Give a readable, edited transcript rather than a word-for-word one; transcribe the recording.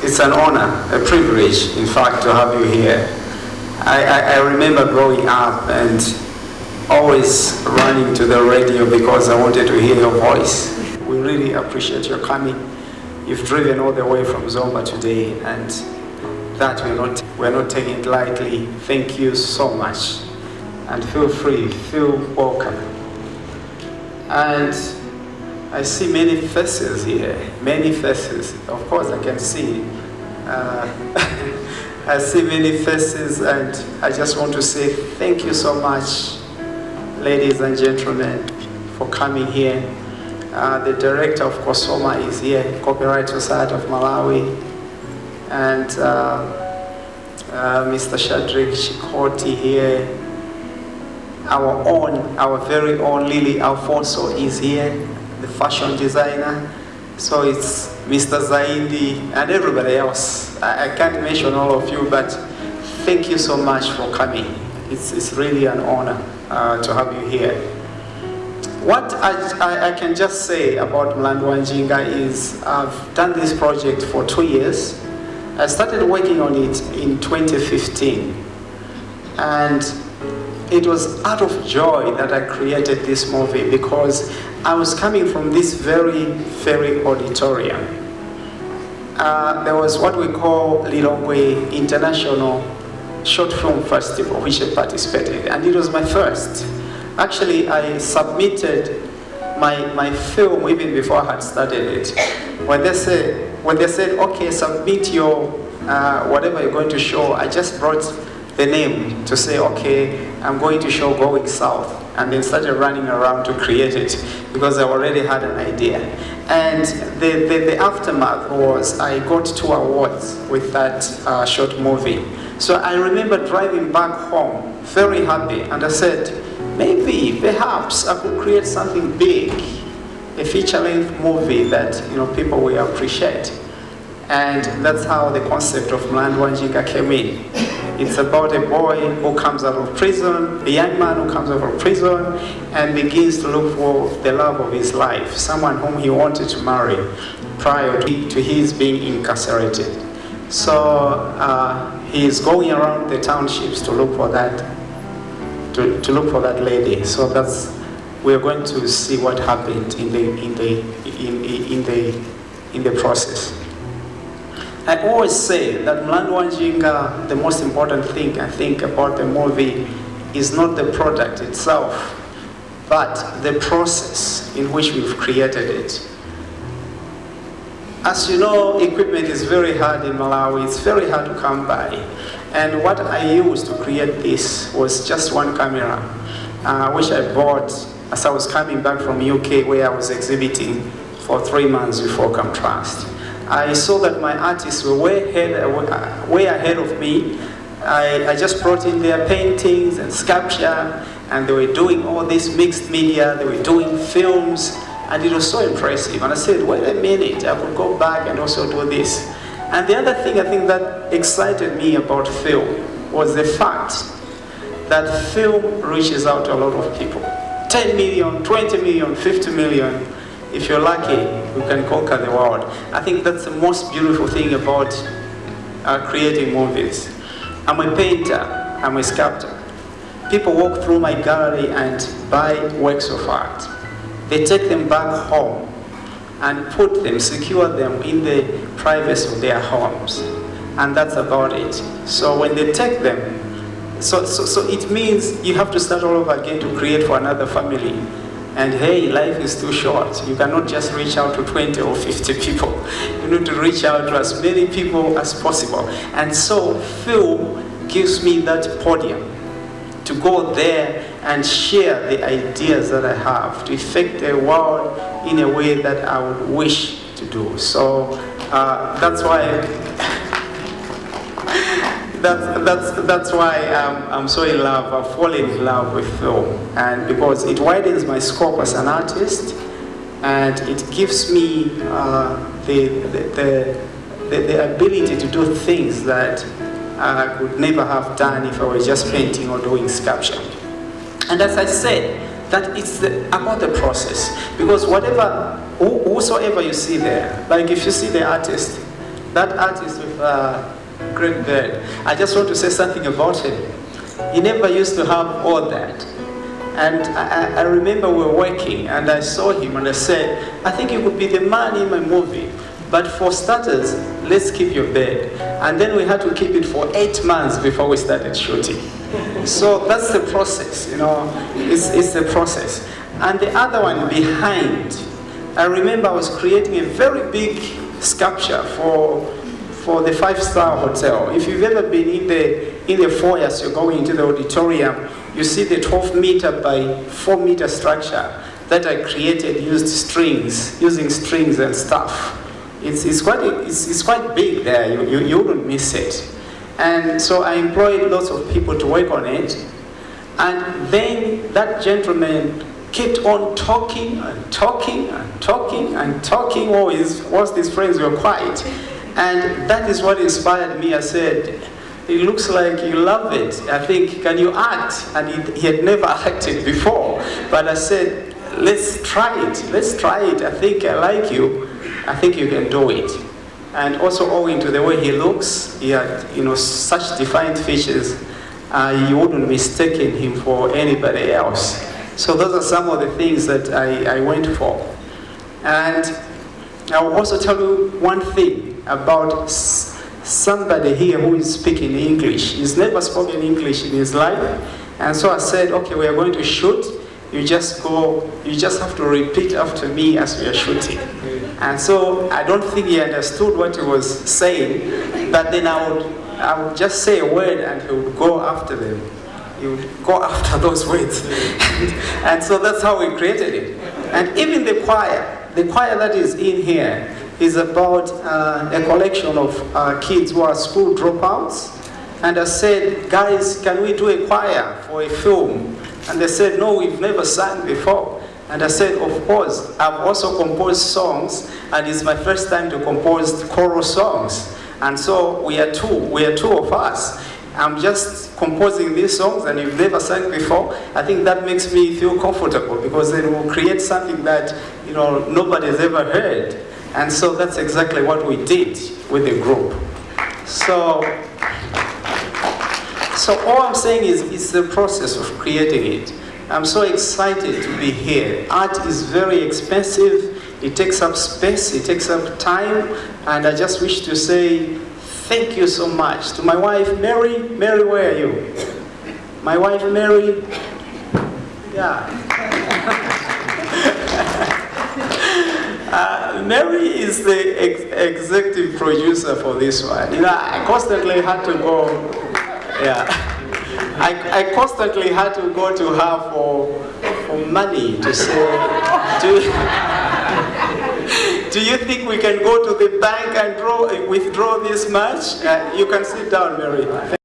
it's an honor, a privilege, in fact, to have you here. I remember growing up and always running to the radio because I wanted to hear your voice. We really appreciate your coming. You've driven all the way from Zomba today, and that we're not taking it lightly. Thank you so much. And feel free, feel welcome. And I see many faces here, many faces. Of course, I can see. I see many faces, and I just want to say thank you so much, ladies and gentlemen, for coming here. The director of Kosoma is here, Copyright Society of Malawi, and Mr. Shadrach Chikoti here. Our very own Lily Alfonso is here, the fashion designer. So it's Mr. Zaidi and everybody else. I can't mention all of you, but thank you so much for coming. It's really an honor to have you here. What I can just say about Mlandu Wa Njinga is I've done this project for 2 years. I started working on it in 2015. And it was out of joy that I created this movie because I was coming from this very auditorium. There was what we call Lilongwe International Short Film Festival, which I participated in, and it was my first. Actually, I submitted my film even before I had started it. When they said, okay, submit your whatever you're going to show, I just brought the name to say, okay, I'm going to show Going South, and then started running around to create it because I already had an idea. And the aftermath was I got 2 awards with that short movie. So I remember driving back home very happy, and I said, maybe, perhaps I could create something big, a feature-length movie that people will appreciate. And that's how the concept of Mlandu Wa Njinga came in. It's about a boy who comes out of prison, a young man who comes out of prison and begins to look for the love of his life, someone whom he wanted to marry prior to his being incarcerated. So he's going around the townships to look for that, to look for that lady. So we're going to see what happened in the process. I always say that Mlandu Wa Njinga, the most important thing I think about the movie is not the product itself, but the process in which we've created it. As you know, equipment is very hard in Malawi, it's very hard to come by. And what I used to create this was just one camera, which I bought as I was coming back from UK, where I was exhibiting for 3 months before Contrast. I saw that my artists were way ahead of me. I just brought in their paintings and sculpture, and they were doing all this mixed media, they were doing films, and it was so impressive. And I said, wait a minute, I could go back and also do this. And the other thing I think that excited me about film was the fact that film reaches out to a lot of people. 10 million, 20 million, 50 million. If you're lucky, you can conquer the world. I think that's the most beautiful thing about creating movies. I'm a painter, I'm a sculptor. People walk through my gallery and buy works of art. They take them back home and put them, secure them in the privacy of their homes. And that's about it. So when they take them, so it means you have to start all over again to create for another family. And hey, life is too short. You cannot just reach out to 20 or 50 people. You need to reach out to as many people as possible. And so film gives me that podium to go there and share the ideas that I have, to affect the world in a way that I would wish to do. So that's why that's why I'm so in love. I've fallen in love with film, and because it widens my scope as an artist, and it gives me the ability to do things that I could never have done if I were just painting or doing sculpture. And as I said, that it's about the process, because whosoever you see there, like if you see the artist, that artist with great beard. I just want to say something about him. He never used to have all that. And I remember we were working and I saw him and I said, I think you could be the man in my movie. But for starters, let's keep your beard. And then we had to keep it for 8 months before we started shooting. So that's the process, you know, it's the process. And the other one behind, I remember I was creating a very big sculpture for the 5-star hotel. If you've ever been in the foyer, so you're going into the auditorium, you see the 12-meter by 4-meter structure that I created using strings and stuff. It's quite big there. You wouldn't miss it. And so I employed lots of people to work on it. And then that gentleman kept on talking and talking and talking and talking. Whilst his friends were quiet. And that is what inspired me. I said, it looks like you love it. I think, can you act? And he had never acted before. But I said, let's try it. Let's try it. I think I like you. I think you can do it. And also owing to the way he looks, he had, you know, such defined features, you wouldn't mistake him for anybody else. So those are some of the things that I went for. And I will also tell you one thing about somebody here who is speaking English. He's never spoken English in his life. And so I said, okay, we are going to shoot. You just have to repeat after me as we are shooting. And so I don't think he understood what he was saying, but then I would just say a word and he would go after them. He would go after those words. And so that's how we created it. And even the choir that is in here is about a collection of kids who are school dropouts. And I said, guys, can we do a choir for a film? And they said, no, we've never sung before. And I said, of course, I've also composed songs, and it's my first time to compose choral songs. And so we are two of us. I'm just composing these songs, and you've never sung before. I think that makes me feel comfortable, because then we'll create something that, you know, nobody's ever heard. And so that's exactly what we did with the group. So all I'm saying is it's the process of creating it. I'm so excited to be here. Art is very expensive. It takes up space, it takes up time, and I just wish to say thank you so much to my wife, Mary. Mary, where are you? My wife, Mary. Yeah. Mary is the executive producer for this one. You know, I constantly had to go. Yeah. I constantly had to go to her for money to say, do you think we can go to the bank and withdraw this much? You can sit down, Mary.